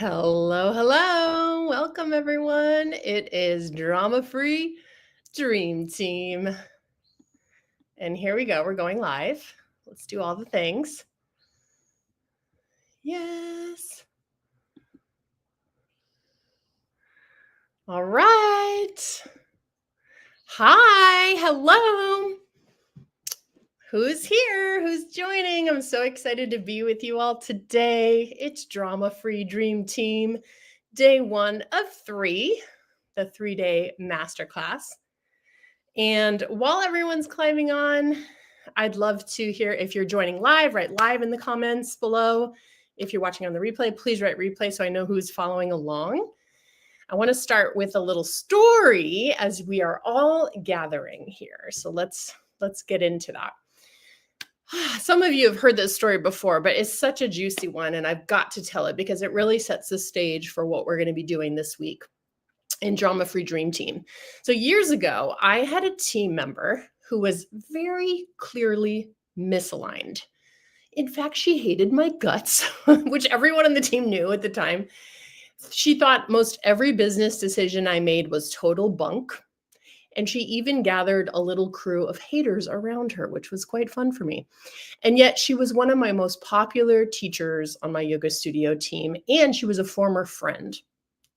Hello, hello. Welcome, everyone. It is Drama Free Dream Team. And here we go. We're going live. Let's do all the things. Yes. All right. Hi. Hello. Who's here? Who's joining? I'm so excited to be with you all today. It's Drama Free Dream Team, day 1 of 3, the 3-day masterclass. And while everyone's climbing on, I'd love to hear if you're joining live, write live in the comments below. If you're watching on the replay, please write replay so I know who's following along. I want to start with a little story as we are all gathering here. So let's get into that. Some of you have heard this story before, but it's such a juicy one, and I've got to tell it because it really sets the stage for what we're going to be doing this week in Drama Free Dream Team. So years ago, I had a team member who was very clearly misaligned. In fact, she hated my guts, which everyone on the team knew at the time. She thought most every business decision I made was total bunk. And she even gathered a little crew of haters around her, which was quite fun for me. And yet she was one of my most popular teachers on my yoga studio team, and she was a former friend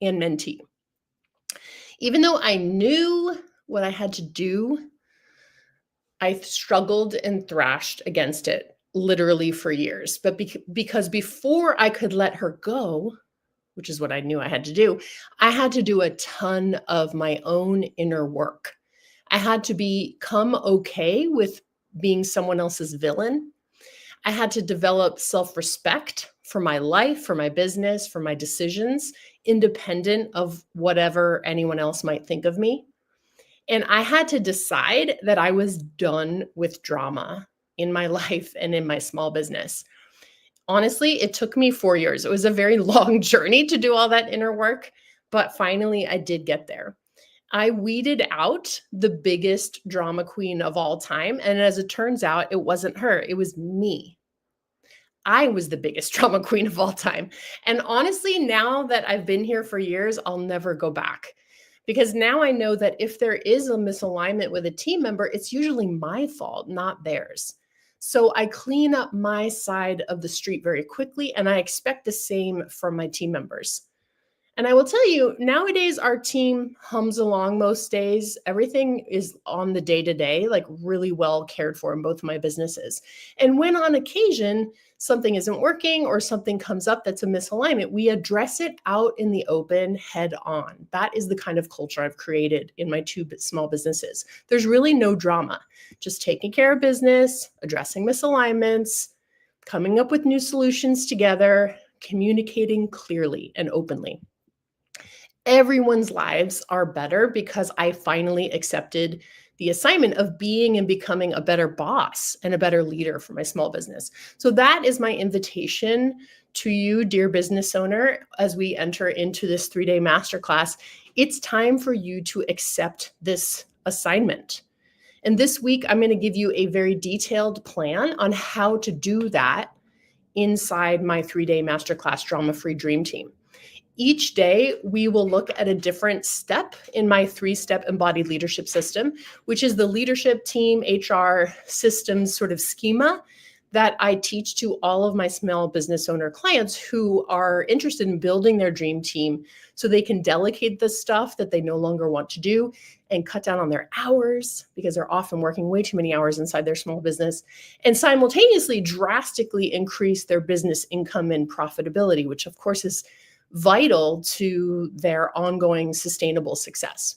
and mentee. Even though I knew what I had to do, I struggled and thrashed against it literally for years. But because before I could let her go, which is what I knew I had to do a ton of my own inner work. I had to become okay with being someone else's villain. I had to develop self-respect for my life, for my business, for my decisions, independent of whatever anyone else might think of me. And I had to decide that I was done with drama in my life and in my small business. Honestly, it took me 4 years. It was a very long journey to do all that inner work, but finally I did get there. I weeded out the biggest drama queen of all time. And as it turns out, it wasn't her, it was me. I was the biggest drama queen of all time. And honestly, now that I've been here for years, I'll never go back. Because now I know that if there is a misalignment with a team member, it's usually my fault, not theirs. So I clean up my side of the street very quickly, and I expect the same from my team members. And I will tell you, nowadays, our team hums along most days. Everything is on the day-to-day, like really well cared for in both of my businesses. And when on occasion, something isn't working or something comes up that's a misalignment, we address it out in the open head on. That is the kind of culture I've created in my 2 small businesses. There's really no drama, just taking care of business, addressing misalignments, coming up with new solutions together, communicating clearly and openly. Everyone's lives are better because I finally accepted the assignment of being and becoming a better boss and a better leader for my small business. So that is my invitation to you, dear business owner, as we enter into this 3-day masterclass. It's time for you to accept this assignment. And this week, I'm going to give you a very detailed plan on how to do that inside my 3-day masterclass Drama Free Dream Team. Each day, we will look at a different step in my 3-step embodied leadership system, which is the leadership team HR systems sort of schema that I teach to all of my small business owner clients who are interested in building their dream team so they can delegate the stuff that they no longer want to do and cut down on their hours because they're often working way too many hours inside their small business, and simultaneously drastically increase their business income and profitability, which of course is vital to their ongoing sustainable success.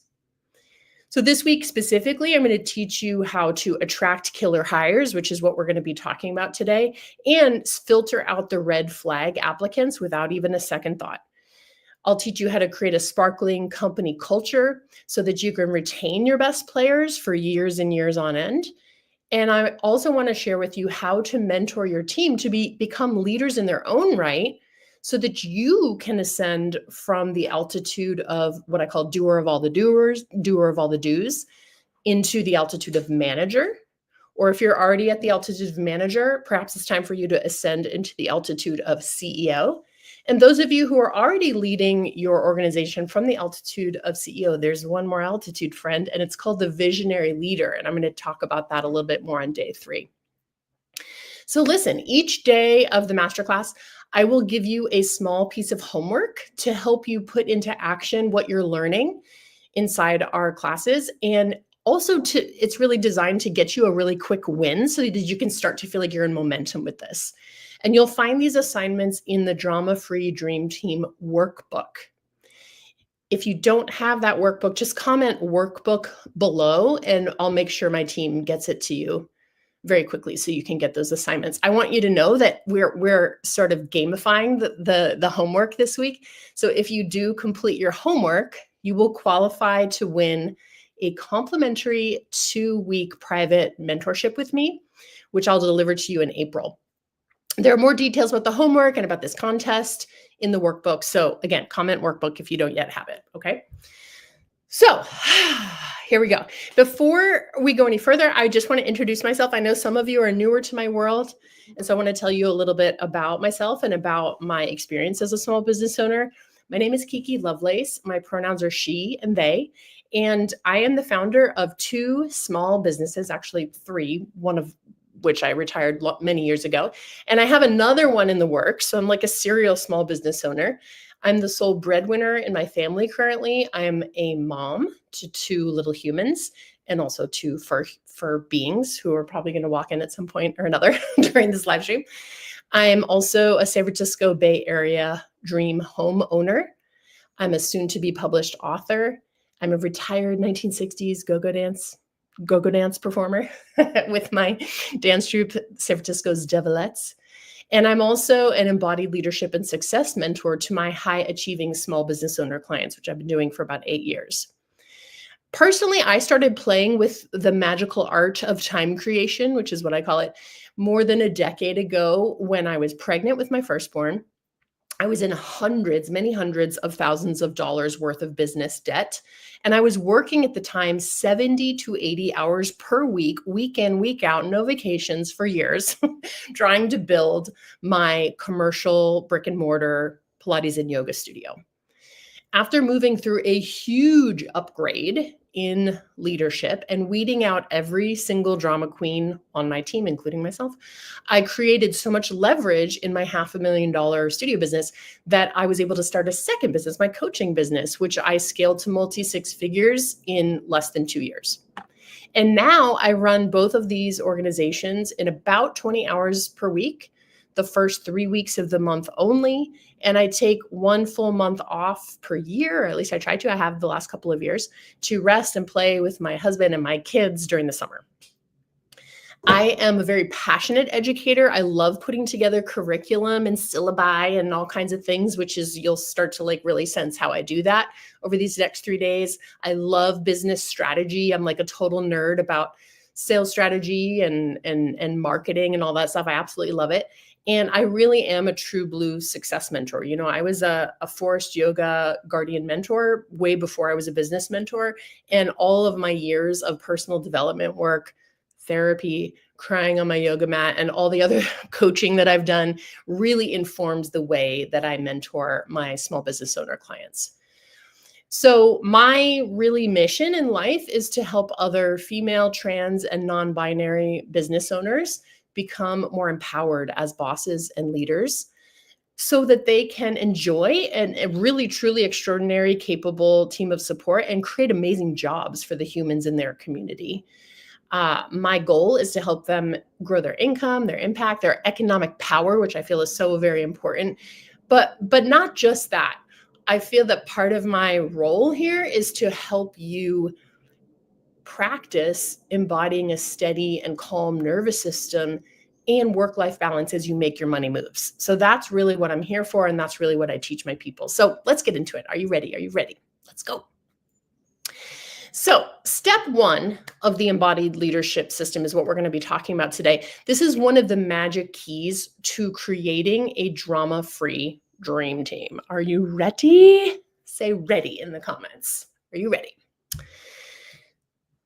So this week specifically, I'm going to teach you how to attract killer hires, which is what we're going to be talking about today, and filter out the red flag applicants without even a second thought. I'll teach you how to create a sparkling company culture so that you can retain your best players for years and years on end. And I also want to share with you how to mentor your team to become leaders in their own right, so that you can ascend from the altitude of what I call doer of all the doers, doer of all the do's, into the altitude of manager. Or if you're already at the altitude of manager, perhaps it's time for you to ascend into the altitude of CEO. And those of you who are already leading your organization from the altitude of CEO, there's one more altitude, friend, and it's called the visionary leader. And I'm going to talk about that a little bit more on day 3. So listen, each day of the masterclass, I will give you a small piece of homework to help you put into action what you're learning inside our classes. And also it's really designed to get you a really quick win so that you can start to feel like you're in momentum with this. And you'll find these assignments in the Drama Free Dream Team workbook. If you don't have that workbook, just comment workbook below and I'll make sure my team gets it to you very quickly so you can get those assignments. I want you to know that we're sort of gamifying the homework this week. So if you do complete your homework, you will qualify to win a complimentary 2-week private mentorship with me, which I'll deliver to you in April. There are more details about the homework and about this contest in the workbook. So again, comment workbook if you don't yet have it, okay? So here we go. Before we go any further, I just want to introduce myself. I know some of you are newer to my world, and so I want to tell you a little bit about myself and about my experience as a small business owner. My name is Kiki Lovelace. My pronouns are she and they, and I am the founder of 2 small businesses, actually 3, one of which I retired many years ago. And I have another one in the works. So I'm like a serial small business owner. I'm the sole breadwinner in my family currently. I'm a mom to 2 little humans and also 2 fur beings who are probably going to walk in at some point or another during this live stream. I am also a San Francisco Bay Area dream home owner. I'm a soon to be published author. I'm a retired 1960s go-go dance performer with my dance troupe, San Francisco's Devilettes. And I'm also an embodied leadership and success mentor to my high achieving small business owner clients, which I've been doing for about 8 years. Personally, I started playing with the magical art of time creation, which is what I call it, more than a decade ago when I was pregnant with my firstborn. I was in many hundreds of thousands of dollars worth of business debt. And I was working at the time 70 to 80 hours per week, week in, week out, no vacations for years, trying to build my commercial brick and mortar Pilates and yoga studio. After moving through a huge upgrade in leadership and weeding out every single drama queen on my team, including myself, I created so much leverage in my $500,000 studio business that I was able to start a second business, my coaching business, which I scaled to multi-6 figures in less than 2 years. And now I run both of these organizations in about 20 hours per week, the first 3 weeks of the month only. And I take 1 full month off per year, or at least I try to. I have the last couple of years to rest and play with my husband and my kids during the summer. I am a very passionate educator. I love putting together curriculum and syllabi and all kinds of things, which is you'll start to like really sense how I do that over these next 3 days. I love business strategy. I'm like a total nerd about sales strategy and marketing and all that stuff. I absolutely love it. And I really am a true blue success mentor. You know, I was a forest yoga guardian mentor way before I was a business mentor. And all of my years of personal development work, therapy, crying on my yoga mat, and all the other coaching that I've done really informs the way that I mentor my small business owner clients. So my really mission in life is to help other female, trans, and non-binary business owners become more empowered as bosses and leaders so that they can enjoy a really, truly extraordinary, capable team of support and create amazing jobs for the humans in their community. My goal is to help them grow their income, their impact, their economic power, which I feel is so very important. But not just that. I feel that part of my role here is to help you practice embodying a steady and calm nervous system and work-life balance as you make your money moves. So that's really what I'm here for, and that's really what I teach my people. So let's get into it. Are you ready? Are you ready? Let's go. So step 1 of the embodied leadership system is what we're going to be talking about today. This is one of the magic keys to creating a drama-free dream team. Are you ready? Say ready in the comments. Are you ready?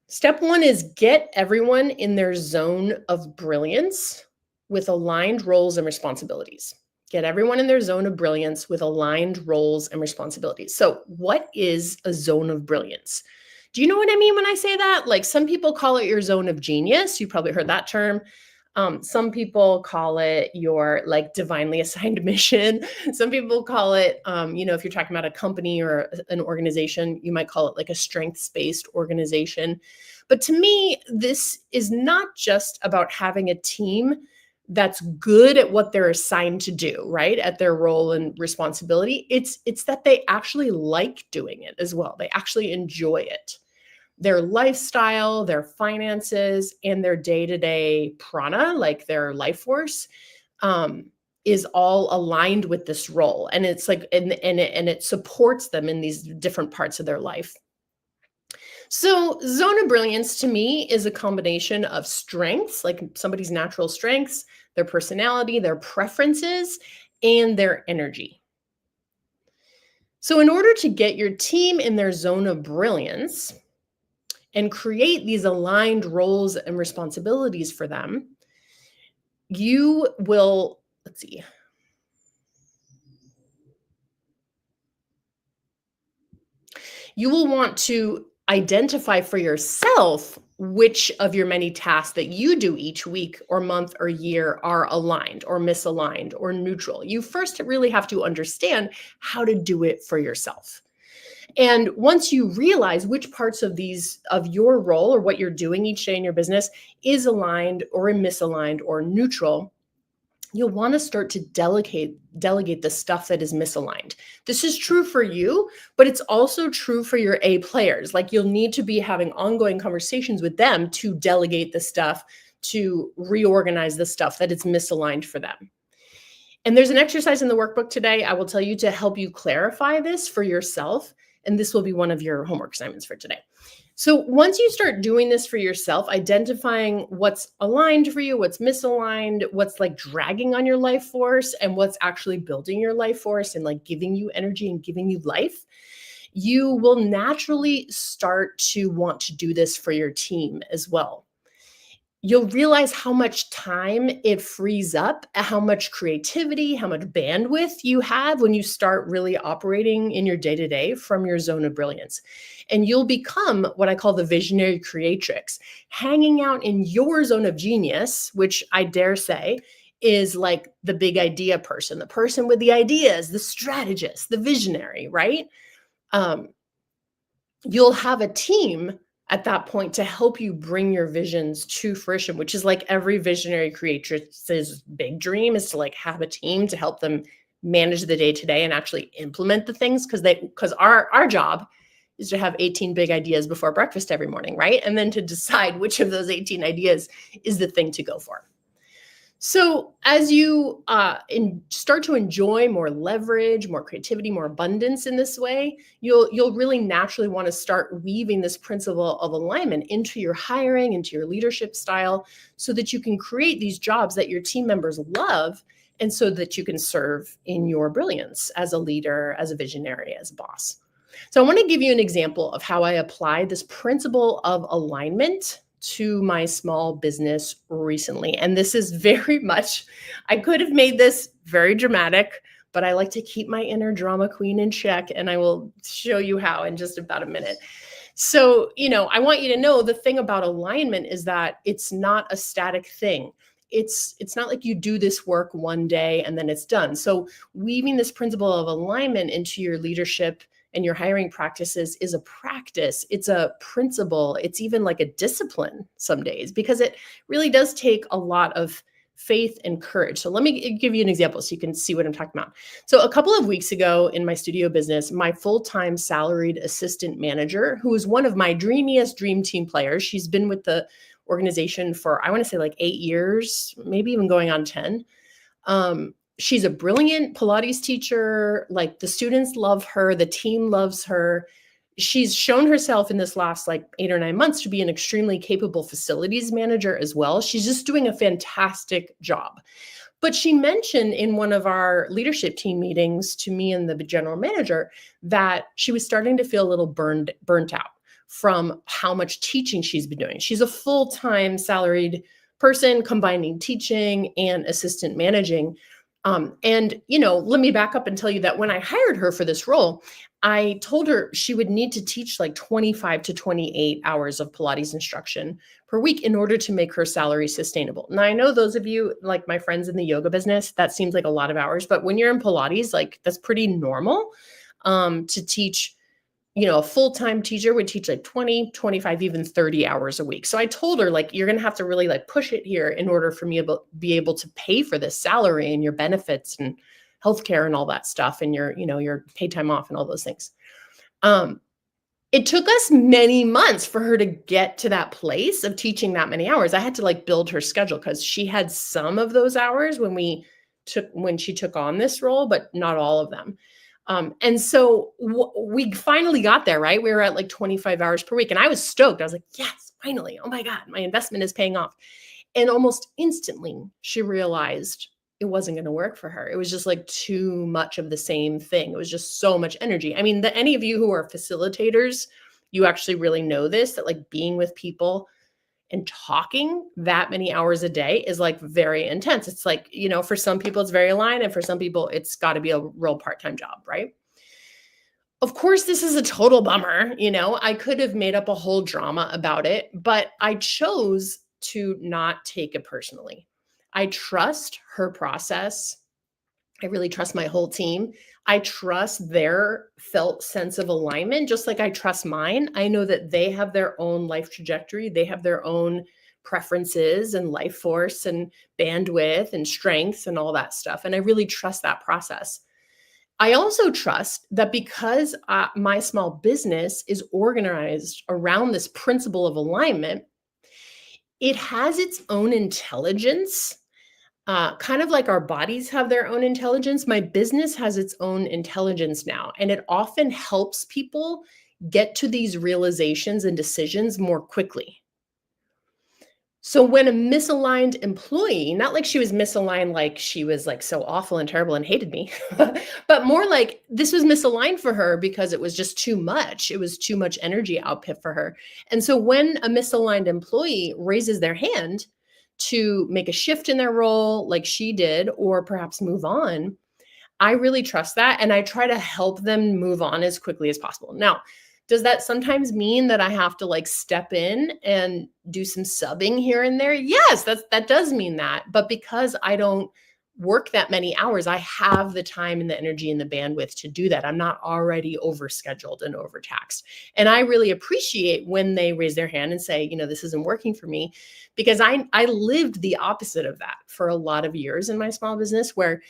Step 1 is get everyone in their zone of brilliance with aligned roles and responsibilities. Get everyone in their zone of brilliance with aligned roles and responsibilities. So, what is a zone of brilliance? Do you know what I mean when I say that? Like some people call it your zone of genius. You probably heard that term. Some people call it your like divinely assigned mission. Some people call it, if you're talking about a company or an organization, you might call it like a strengths based organization. But to me, this is not just about having a team that's good at what they're assigned to do, right? At their role and responsibility. It's that they actually like doing it as well. They actually enjoy it. Their lifestyle, their finances, and their day-to-day prana, like their life force, um, is all aligned with this role. And it's like, and it supports them in these different parts of their life. So, zone of brilliance to me is a combination of strengths, like somebody's natural strengths, their personality, their preferences, and their energy. So, in order to get your team in their zone of brilliance and create these aligned roles and responsibilities for them, you will, let's see, you will want to identify for yourself which of your many tasks that you do each week or month or year are aligned or misaligned or neutral. You first really have to understand how to do it for yourself. And once you realize which parts of these of your role or what you're doing each day in your business is aligned or misaligned or neutral, you'll want to start to delegate the stuff that is misaligned. This is true for you, but it's also true for your A players. Like you'll need to be having ongoing conversations with them to delegate the stuff, to reorganize the stuff that is misaligned for them. And there's an exercise in the workbook today I will tell you to help you clarify this for yourself. And this will be one of your homework assignments for today. So once you start doing this for yourself, identifying what's aligned for you, what's misaligned, what's like dragging on your life force, and what's actually building your life force and like giving you energy and giving you life, you will naturally start to want to do this for your team as well. You'll realize how much time it frees up, how much creativity, how much bandwidth you have when you start really operating in your day to day from your zone of brilliance. And you'll become what I call the visionary creatrix, hanging out in your zone of genius, which I dare say is like the big idea person, the person with the ideas, the strategist, the visionary, right? Um, you'll have a team at that point to help you bring your visions to fruition, which is like every visionary creatrix's big dream is to like have a team to help them manage the day to day and actually implement the things because our job is to have 18 big ideas before breakfast every morning, right? And then to decide which of those 18 ideas is the thing to go for. So as you start to enjoy more leverage, more creativity, more abundance in this way, you'll really naturally want to start weaving this principle of alignment into your hiring, into your leadership style, so that you can create these jobs that your team members love, and so that you can serve in your brilliance as a leader, as a visionary, as a boss. So I want to give you an example of how I apply this principle of alignment to my small business recently. And this is very much, I could have made this very dramatic, but I like to keep my inner drama queen in check. And I will show you how in just about a minute. So, I want you to know the thing about alignment is that it's not a static thing. It's not like you do this work one day and then it's done. So weaving this principle of alignment into your leadership and your hiring practices is a practice. It's a principle. It's even like a discipline some days, because it really does take a lot of faith and courage. So let me give you an example so you can see what I'm talking about. So a couple of weeks ago in my studio business, my full-time salaried assistant manager, who is one of my dreamiest dream team players, she's been with the organization for, I want to say like 8 years, maybe even going on 10. She's a brilliant Pilates teacher. Like the students love her. The team loves her. She's shown herself in this last like 8 or 9 months to be an extremely capable facilities manager as well. She's just doing a fantastic job. But she mentioned in one of our leadership team meetings to me and the general manager that she was starting to feel a little burnt out from how much teaching she's been doing. She's a full-time salaried person combining teaching and assistant managing. And, let me back up and tell you that when I hired her for this role, I told her she would need to teach like 25 to 28 hours of Pilates instruction per week in order to make her salary sustainable. Now, I know those of you, like my friends in the yoga business, that seems like a lot of hours, but when you're in Pilates, like that's pretty normal to teach. A full-time teacher would teach like 20, 25, even 30 hours a week. So I told her, like, you're going to have to really like push it here in order for me to be able to pay for this salary and your benefits and healthcare and all that stuff and your paid time off and all those things. Um, it took us many months for her to get to that place of teaching that many hours. I had to like build her schedule because she had some of those hours when she took on this role, but not all of them. And so we finally got there, right? We were at like 25 hours per week and I was stoked. I was like, yes, finally. Oh my God, my investment is paying off. And almost instantly she realized it wasn't going to work for her. It was just like too much of the same thing. It was just so much energy. I mean, any of you who are facilitators, you actually really know this, that like being with people and talking that many hours a day is like very intense. It's like, for some people it's very aligned and for some people it's got to be a real part-time job, right? Of course, this is a total bummer. I could have made up a whole drama about it, but I chose to not take it personally. I trust her process. I really trust my whole team. I trust their felt sense of alignment, just like I trust mine. I know that they have their own life trajectory. They have their own preferences and life force and bandwidth and strengths and all that stuff. And I really trust that process. I also trust that because my small business is organized around this principle of alignment, it has its own intelligence. Kind of like our bodies have their own intelligence, my business has its own intelligence now. And it often helps people get to these realizations and decisions more quickly. So when a misaligned employee, not like she was misaligned, like she was like so awful and terrible and hated me, but more like this was misaligned for her because it was just too much. It was too much energy output for her. And so when a misaligned employee raises their hand to make a shift in their role, like she did, or perhaps move on, I really trust that. And I try to help them move on as quickly as possible. Now, does that sometimes mean that I have to like step in and do some subbing here and there? Yes, that does mean that. But because I don't work that many hours, I have the time and the energy and the bandwidth to do that. I'm not already overscheduled and overtaxed. And I really appreciate when they raise their hand and say, this isn't working for me, because I lived the opposite of that for a lot of years in my small business, where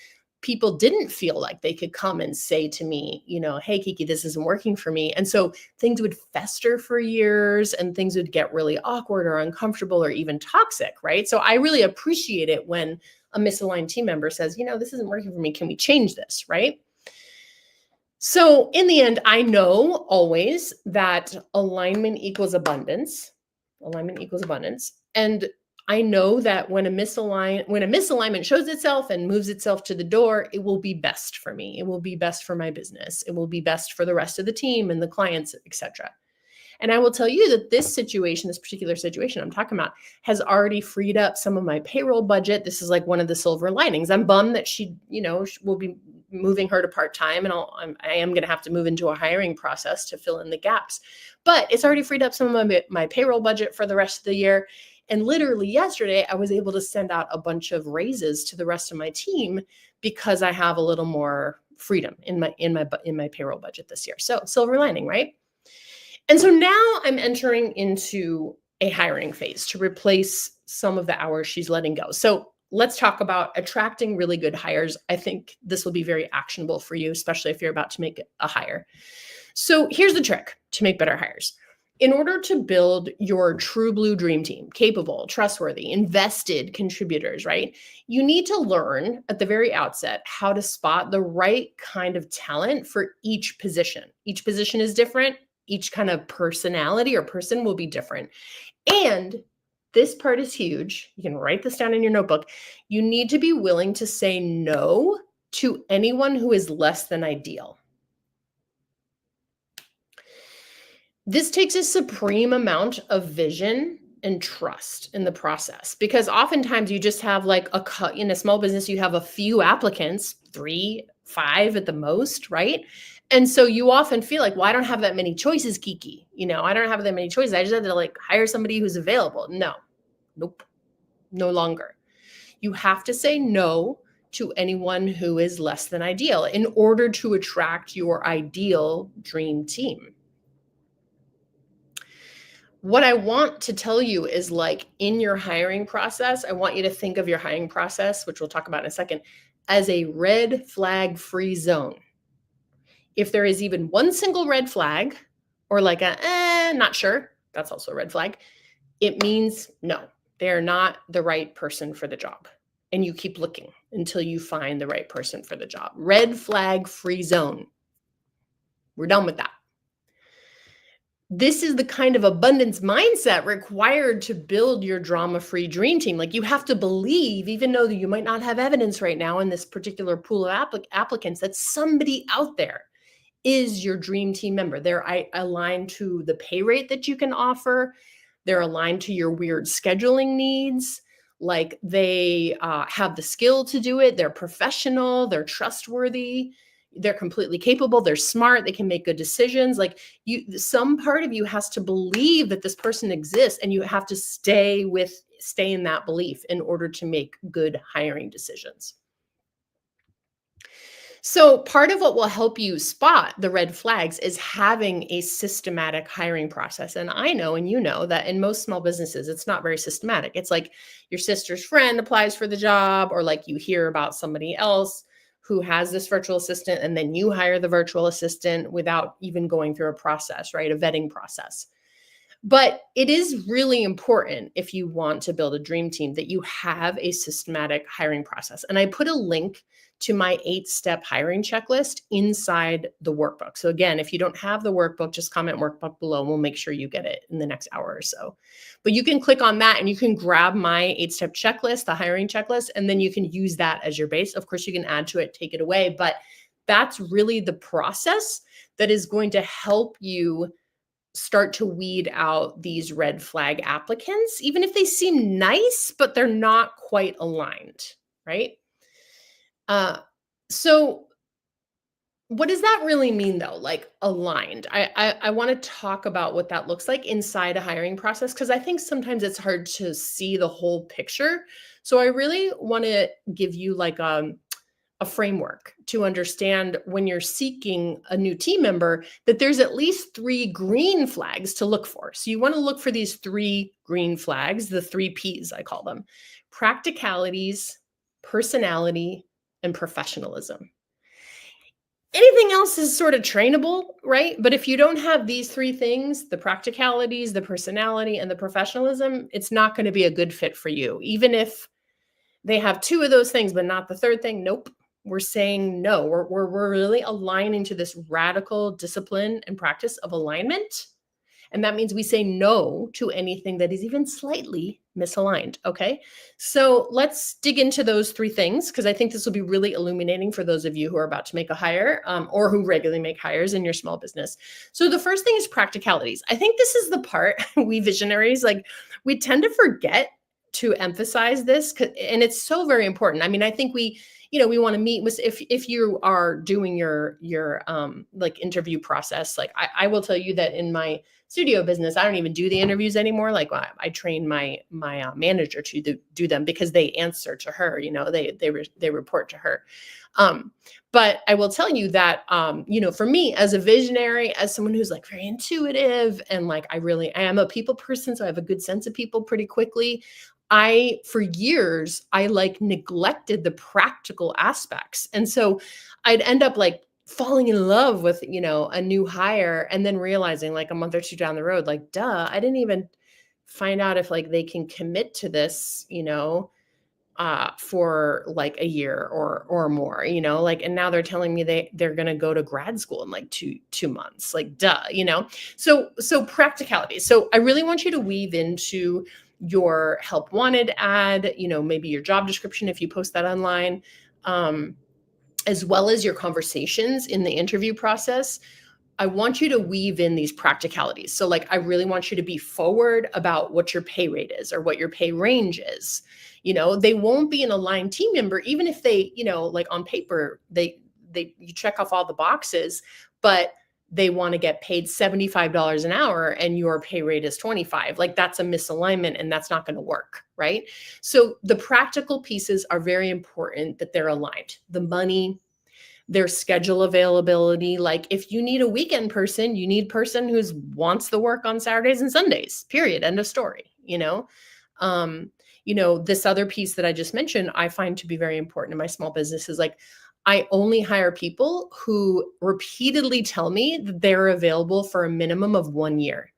people didn't feel like they could come and say to me, hey, Kiki, this isn't working for me. And so things would fester for years and things would get really awkward or uncomfortable or even toxic, right? So I really appreciate it when a misaligned team member says, this isn't working for me. Can we change this, right? So in the end, I know always that alignment equals abundance. Alignment equals abundance. And I know that when a misalignment shows itself and moves itself to the door, it will be best for me. It will be best for my business. It will be best for the rest of the team and the clients, etc. And I will tell you that this particular situation I'm talking about, has already freed up some of my payroll budget. This is like one of the silver linings. I'm bummed that she will be moving her to part-time, and I am going to have to move into a hiring process to fill in the gaps. But it's already freed up some of my payroll budget for the rest of the year. And literally yesterday, I was able to send out a bunch of raises to the rest of my team because I have a little more freedom in my payroll budget this year. So silver lining, right? And so now I'm entering into a hiring phase to replace some of the hours she's letting go. So let's talk about attracting really good hires. I think this will be very actionable for you, especially if you're about to make a hire. So here's the trick to make better hires. In order to build your true blue dream team, capable, trustworthy, invested contributors, right? You need to learn at the very outset how to spot the right kind of talent for each position. Each position is different. Each kind of personality or person will be different. And this part is huge. You can write this down in your notebook. You need to be willing to say no to anyone who is less than ideal. This takes a supreme amount of vision and trust in the process, because oftentimes you just have like in a small business, you have a few applicants, 3, 5 at the most, right? And so you often feel like, well, I don't have that many choices, Kiki. I don't have that many choices. I just have to like hire somebody who's available. No, nope, no longer. You have to say no to anyone who is less than ideal in order to attract your ideal dream team. What I want to tell you is, like, in your hiring process, I want you to think of your hiring process, which we'll talk about in a second, as a red flag free zone. If there is even one single red flag, or like not sure, that's also a red flag, it means no, they are not the right person for the job. And you keep looking until you find the right person for the job. Red flag free zone. We're done with that. This is the kind of abundance mindset required to build your drama-free dream team. Like, you have to believe, even though you might not have evidence right now in this particular pool of applicants, that somebody out there is your dream team member. They're aligned to the pay rate that you can offer. They're aligned to your weird scheduling needs. Like, they have the skill to do it. They're professional. They're trustworthy. They're completely capable. They're smart. They can make good decisions. Like, some part of you has to believe that this person exists, and you have to stay in that belief in order to make good hiring decisions. So part of what will help you spot the red flags is having a systematic hiring process. And I know, and you know, that in most small businesses, it's not very systematic. It's like your sister's friend applies for the job, or like you hear about somebody else who has this virtual assistant, and then you hire the virtual assistant without even going through a process, right? A vetting process. But it is really important, if you want to build a dream team, that you have a systematic hiring process. And I put a link to my 8-step hiring checklist inside the workbook. So again, if you don't have the workbook, just comment workbook below and we'll make sure you get it in the next hour or so. But you can click on that and you can grab my 8-step checklist, the hiring checklist, and then you can use that as your base. Of course, you can add to it, take it away, but that's really the process that is going to help you start to weed out these red flag applicants, even if they seem nice, but they're not quite aligned, right? So what does that really mean, though? Like, aligned? I want to talk about what that looks like inside a hiring process, because I think sometimes it's hard to see the whole picture. So I really want to give you like a framework to understand, when you're seeking a new team member, that there's at least 3 green flags to look for. So you want to look for these 3 green flags, the 3 Ps, I call them: practicalities, personality, and professionalism. Anything else is sort of trainable, right? But if you don't have these 3 things, the practicalities, the personality, and the professionalism, it's not going to be a good fit for you. Even if they have 2 of those things, but not the 3rd thing, nope. We're saying no. We're really aligning to this radical discipline and practice of alignment. And that means we say no to anything that is even slightly misaligned. Okay. So let's dig into those 3 things, because I think this will be really illuminating for those of you who are about to make a hire, or who regularly make hires in your small business. So the first thing is practicalities. I think this is the part we visionaries, like, we tend to forget to emphasize this, and it's so very important. I mean, I think we want to meet with, if you are doing your like interview process, like I will tell you that in my studio business, I don't even do the interviews anymore. Like, I train my manager to do them, because they answer to her, they report to her. But I will tell you that, for me, as a visionary, as someone who's like very intuitive, and like, I am a people person, so I have a good sense of people pretty quickly. For years, I like neglected the practical aspects. And so I'd end up like falling in love with, a new hire, and then realizing like a month or 2 down the road, like, duh, I didn't even find out if like they can commit to this, for like a year or more, like, and now they're telling me they're going to go to grad school in like two months, like, duh, so practicality. So I really want you to weave into your help wanted ad, maybe your job description, if you post that online, as well as your conversations in the interview process. I want you to weave in these practicalities. So like, I really want you to be forward about what your pay rate is or what your pay range is. They won't be an aligned team member, even if they, like on paper, you check off all the boxes, but they want to get paid $75 an hour and your pay rate is 25. Like, that's a misalignment and that's not going to work, right? So the practical pieces are very important, that they're aligned. The money, their schedule availability. Like, if you need a weekend person, you need a person who wants the work on Saturdays and Sundays, period, end of story. This other piece that I just mentioned, I find to be very important in my small business is like, I only hire people who repeatedly tell me that they're available for a minimum of 1 year,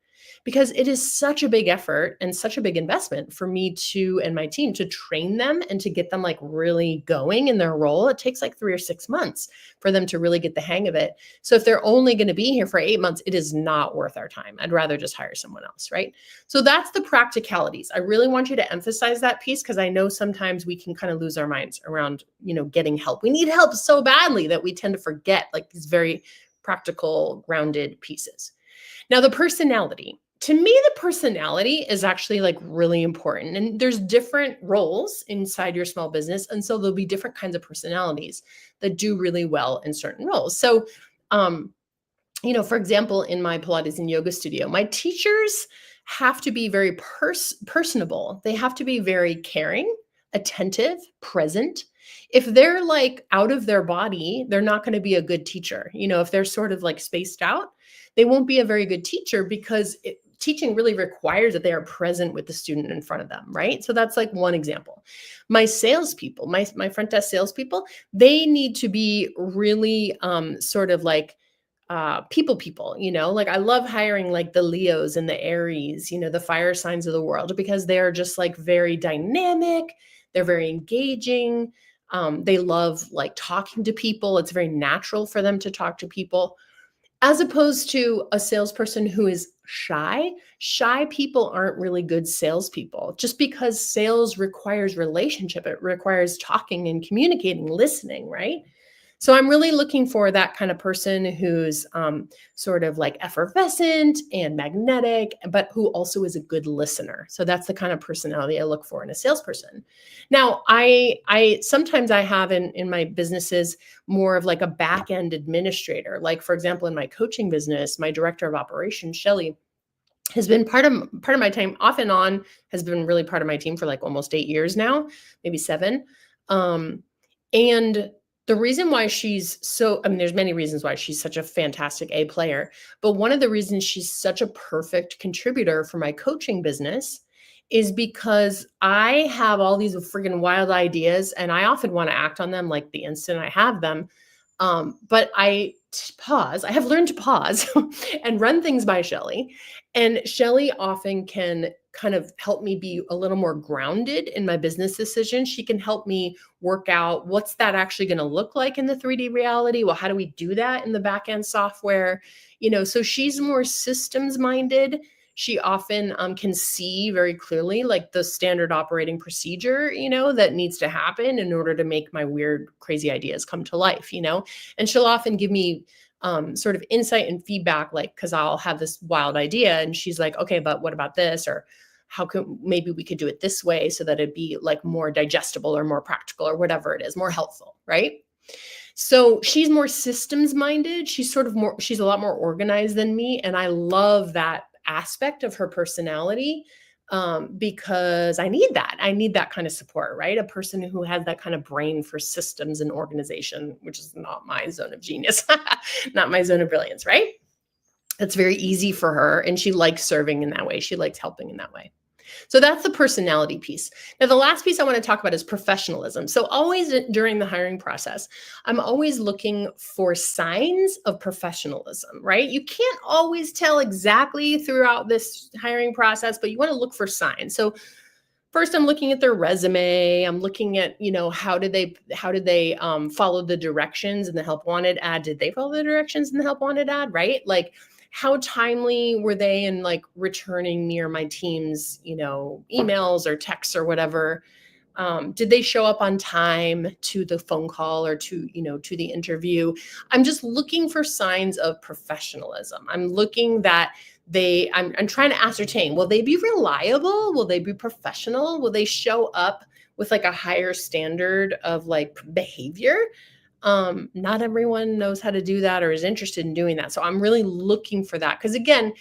because it is such a big effort and such a big investment for me and my team to train them and to get them like really going in their role. It takes like 3 or 6 months for them to really get the hang of it. So if they're only going to be here for 8 months, it is not worth our time. I'd rather just hire someone else, right? So that's the practicalities. I really want you to emphasize that piece, because I know sometimes we can kind of lose our minds around, getting help. We need help so badly that we tend to forget like these very practical, grounded pieces. Now, the personality. To me, the personality is actually like really important. And there's different roles inside your small business. And so there'll be different kinds of personalities that do really well in certain roles. So, for example, in my Pilates and yoga studio, my teachers have to be very personable. They have to be very caring, attentive, present. If they're like out of their body, they're not going to be a good teacher. If they're sort of like spaced out, they won't be a very good teacher, because teaching really requires that they are present with the student in front of them, right? So that's like one example. My salespeople, my front desk salespeople, they need to be really sort of like people, like I love hiring like the Leos and the Aries, the fire signs of the world, because they're just like very dynamic. They're very engaging. They love like talking to people. It's very natural for them to talk to people, as opposed to a salesperson who is shy. Shy people aren't really good salespeople, just because sales requires relationship. It requires talking and communicating, listening, right? So I'm really looking for that kind of person who's sort of like effervescent and magnetic, but who also is a good listener. So that's the kind of personality I look for in a salesperson. Now, I sometimes I have in my businesses more of like a back end administrator. Like, for example, in my coaching business, my director of operations, Shelly, has been part of my time, off and on, has been really part of my team for like almost 8 years now, maybe 7. And the reason why there's many reasons why she's such a fantastic A player, but one of the reasons she's such a perfect contributor for my coaching business is because I have all these friggin' wild ideas, and I often want to act on them like the instant I have them. But I pause. I have learned to pause and run things by Shelly. And Shelly often can kind of help me be a little more grounded in my business decisions. She can help me work out what's that actually going to look like in the 3D reality. Well, how do we do that in the back end software? So she's more systems minded. She often can see very clearly like the standard operating procedure, that needs to happen in order to make my weird, crazy ideas come to life, and she'll often give me sort of insight and feedback, like, because I'll have this wild idea and she's like, okay, but what about this? Or maybe we could do it this way so that it'd be like more digestible or more practical or whatever it is, more helpful, right? So she's more systems minded. She's a lot more organized than me. And I love that aspect of her personality, because I need that. I need that kind of support, right? A person who has that kind of brain for systems and organization, which is not my zone of genius, not my zone of brilliance, right? It's very easy for her. And she likes serving in that way. She likes helping in that way. So that's the personality piece. Now, the last piece I want to talk about is professionalism. So always during the hiring process, I'm always looking for signs of professionalism, right? You can't always tell exactly throughout this hiring process, but you want to look for signs. So first, I'm looking at their resume. I'm looking at, how did they follow the directions in the help wanted ad? Did they follow the directions in the help wanted ad, right? Like, how timely were they in like returning me or my team's, emails or texts or whatever? Did they show up on time to the phone call or to the interview? I'm just looking for signs of professionalism. I'm looking that I'm trying to ascertain, will they be reliable? Will they be professional? Will they show up with like a higher standard of like behavior? Not everyone knows how to do that or is interested in doing that. So I'm really looking for that. Because again,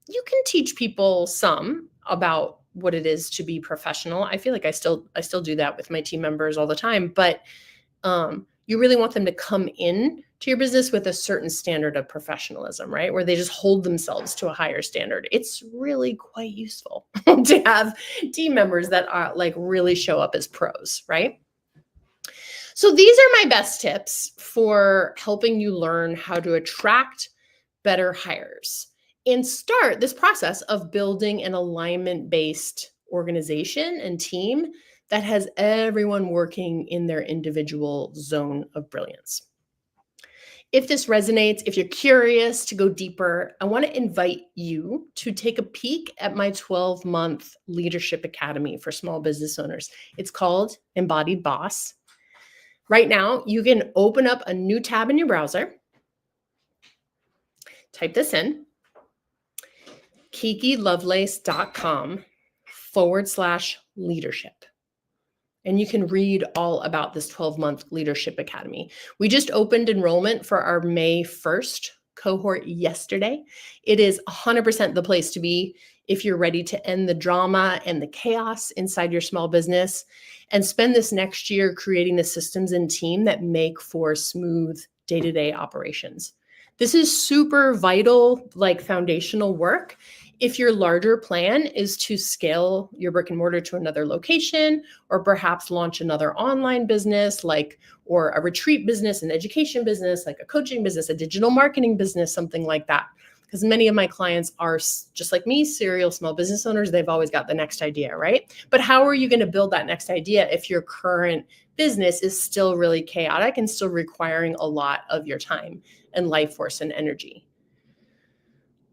you can teach people some about what it is to be professional. I feel like I still do that with my team members all the time, but you really want them to come in to your business with a certain standard of professionalism, right? Where they just hold themselves to a higher standard. It's really quite useful to have team members that are like really show up as pros, right? So these are my best tips for helping you learn how to attract better hires and start this process of building an alignment-based organization and team that has everyone working in their individual zone of brilliance. If this resonates, if you're curious to go deeper, I want to invite you to take a peek at my 12-month leadership academy for small business owners. It's called Embodied Boss. Right now, you can open up a new tab in your browser, type this in, kikilovelace.com/leadership. And you can read all about this 12-month leadership academy. We just opened enrollment for our May 1st cohort yesterday. It is 100% the place to be if you're ready to end the drama and the chaos inside your small business and spend this next year creating the systems and team that make for smooth day-to-day operations. This is super vital, like foundational work. If your larger plan is to scale your brick and mortar to another location, or perhaps launch another online business, or a retreat business, an education business, like a coaching business, a digital marketing business, something like that. Because many of my clients are just like me, serial small business owners. They've always got the next idea, right? But how are you going to build that next idea if your current business is still really chaotic and still requiring a lot of your time and life force and energy?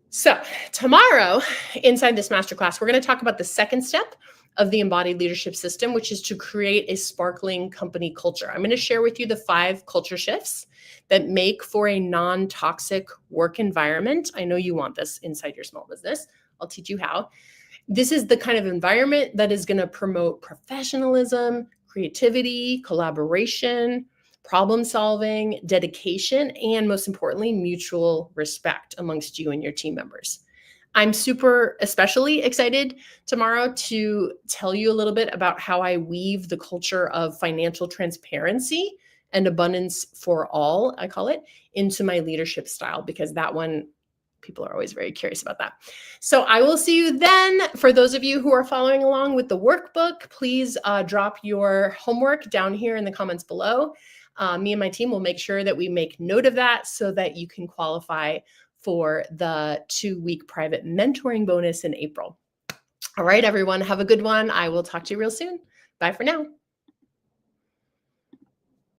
So tomorrow, inside this masterclass, we're going to talk about the second step of the embodied leadership system, which is to create a sparkling company culture. I'm going to share with you the 5 culture shifts that make for a non-toxic work environment. I know you want this inside your small business. I'll teach you how. This is the kind of environment that is going to promote professionalism, creativity, collaboration, problem solving, dedication, and most importantly, mutual respect amongst you and your team members. I'm especially excited tomorrow to tell you a little bit about how I weave the culture of financial transparency and abundance for all, I call it, into my leadership style, because that one, people are always very curious about that. So I will see you then. For those of you who are following along with the workbook, please drop your homework down here in the comments below. Me and my team will make sure that we make note of that so that you can qualify for the 2-week private mentoring bonus in April. All right, everyone, have a good one. I will talk to you real soon. Bye for now.